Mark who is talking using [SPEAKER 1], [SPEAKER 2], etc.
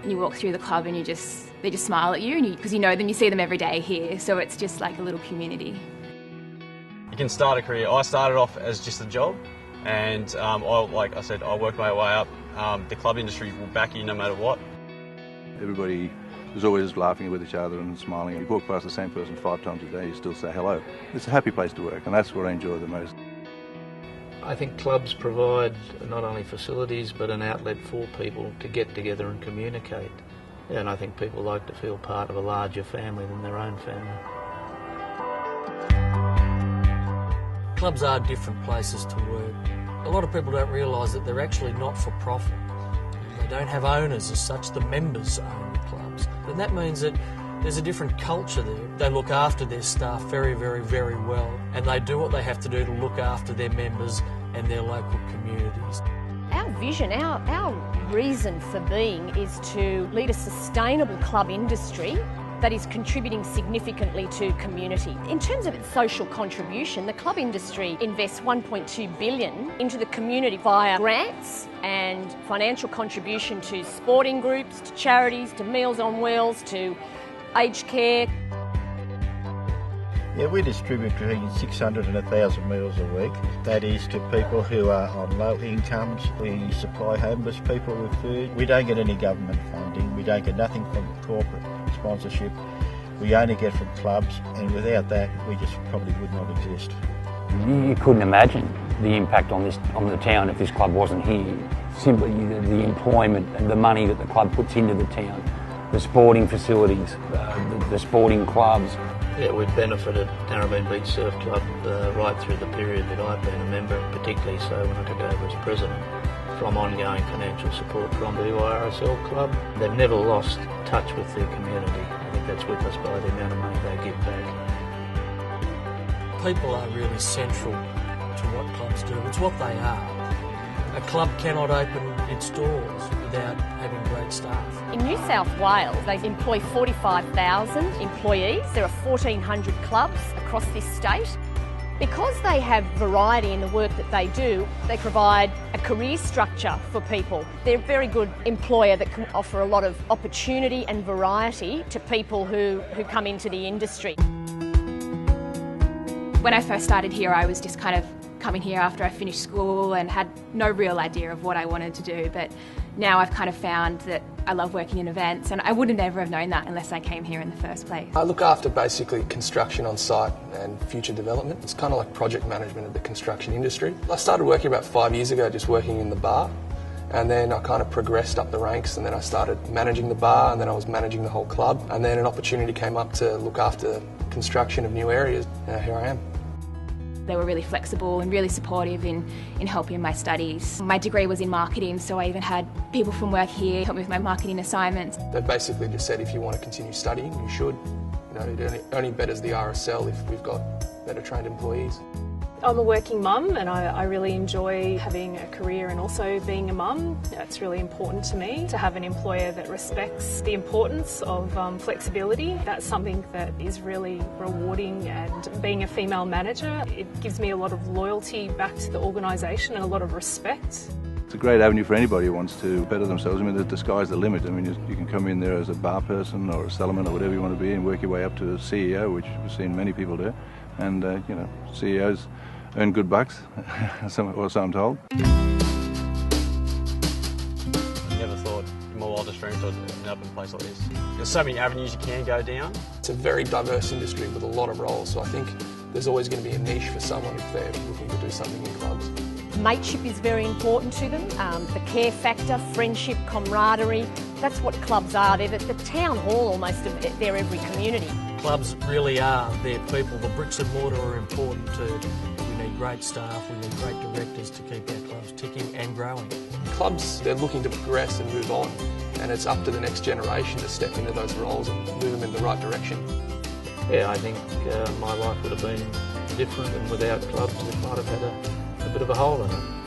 [SPEAKER 1] You walk through the club and they just smile at you, because you know them, you see them every day here, so it's just like a little community.
[SPEAKER 2] You can start a career. I started off as just a job, and like I said, I worked my way up. The club industry will back you no matter what.
[SPEAKER 3] Everybody is always laughing with each other and smiling. You walk past the same person 5 times a day, you still say hello. It's a happy place to work, and that's what I enjoy the most.
[SPEAKER 4] I think clubs provide not only facilities but an outlet for people to get together and communicate. And I think people like to feel part of a larger family than their own family. Clubs are different places to work. A lot of people don't realise that they're actually not for profit. They don't have owners as such, the members own the clubs. And that means that there's a different culture there. They look after their staff very, very, very well, and they do what they have to do to look after their members and their local communities.
[SPEAKER 5] Our vision, our reason for being is to lead a sustainable club industry that is contributing significantly to community. In terms of its social contribution, the club industry invests $1.2 billion into the community via grants and financial contribution to sporting groups, to charities, to Meals on Wheels, to aged care.
[SPEAKER 6] Yeah, we distribute between 600 and 1,000 meals a week. That is to people who are on low incomes. We supply homeless people with food. We don't get any government funding. We don't get nothing from corporate sponsorship. We only get from clubs, and without that, we just probably would not exist.
[SPEAKER 7] You couldn't imagine the impact on the town if this club wasn't here. Simply the employment and the money that the club puts into the town, the sporting facilities, the sporting clubs.
[SPEAKER 4] Yeah, we've benefited Narrabeen Beach Surf Club right through the period that I've been a member, particularly so when I took over as president, from ongoing financial support from the RSL Club. They've never lost touch with their community. I think that's with us by the amount of money they give back. People are really central to what clubs do. It's what they are. A club cannot open its doors without having great staff.
[SPEAKER 5] In New South Wales, they employ 45,000 employees. There are 1,400 clubs across this state. Because they have variety in the work that they do, they provide a career structure for people. They're a very good employer that can offer a lot of opportunity and variety to people who come into the industry.
[SPEAKER 1] When I first started here, I was just kind of coming here after I finished school and had no real idea of what I wanted to do, but now I've kind of found that I love working in events, and I would have never have known that unless I came here in the first place.
[SPEAKER 8] I look after basically construction on site and future development. It's kind of like project management of the construction industry. I started working about 5 years ago, just working in the bar, and then I kind of progressed up the ranks, and then I started managing the bar, and then I was managing the whole club, and then an opportunity came up to look after construction of new areas. Here I am.
[SPEAKER 1] They were really flexible and really supportive in helping my studies. My degree was in marketing, so I even had people from work here help me with my marketing assignments.
[SPEAKER 8] They basically just said if you want to continue studying, you should. You know, it only betters the RSL if we've got better trained employees.
[SPEAKER 9] I'm a working mum, and I really enjoy having a career and also being a mum. It's really important to me to have an employer that respects the importance of flexibility. That's something that is really rewarding, and being a female manager, it gives me a lot of loyalty back to the organisation and a lot of respect.
[SPEAKER 3] It's a great avenue for anybody who wants to better themselves. I mean, the sky's the limit. I mean, you can come in there as a bar person or a cellarman or whatever you want to be and work your way up to a CEO, which we've seen many people do. And, you know, CEOs earn good bucks, or so I'm told.
[SPEAKER 2] Never thought in my wildest dreams I'd end up in a place like this. There's so many avenues you can go down.
[SPEAKER 8] It's a very diverse industry with a lot of roles, so I think there's always going to be a niche for someone if they're looking to do something in clubs.
[SPEAKER 5] Mateship is very important to them, the care factor, friendship, camaraderie. That's what clubs are. They're the town hall almost of their every community.
[SPEAKER 4] Clubs really are their people. The bricks and mortar are important too. We need great staff, we need great directors to keep our clubs ticking and growing.
[SPEAKER 8] Clubs, they're looking to progress and move on, and it's up to the next generation to step into those roles and move them in the right direction.
[SPEAKER 4] Yeah, I think my life would have been different, and without clubs it might have had a bit of a hole in it.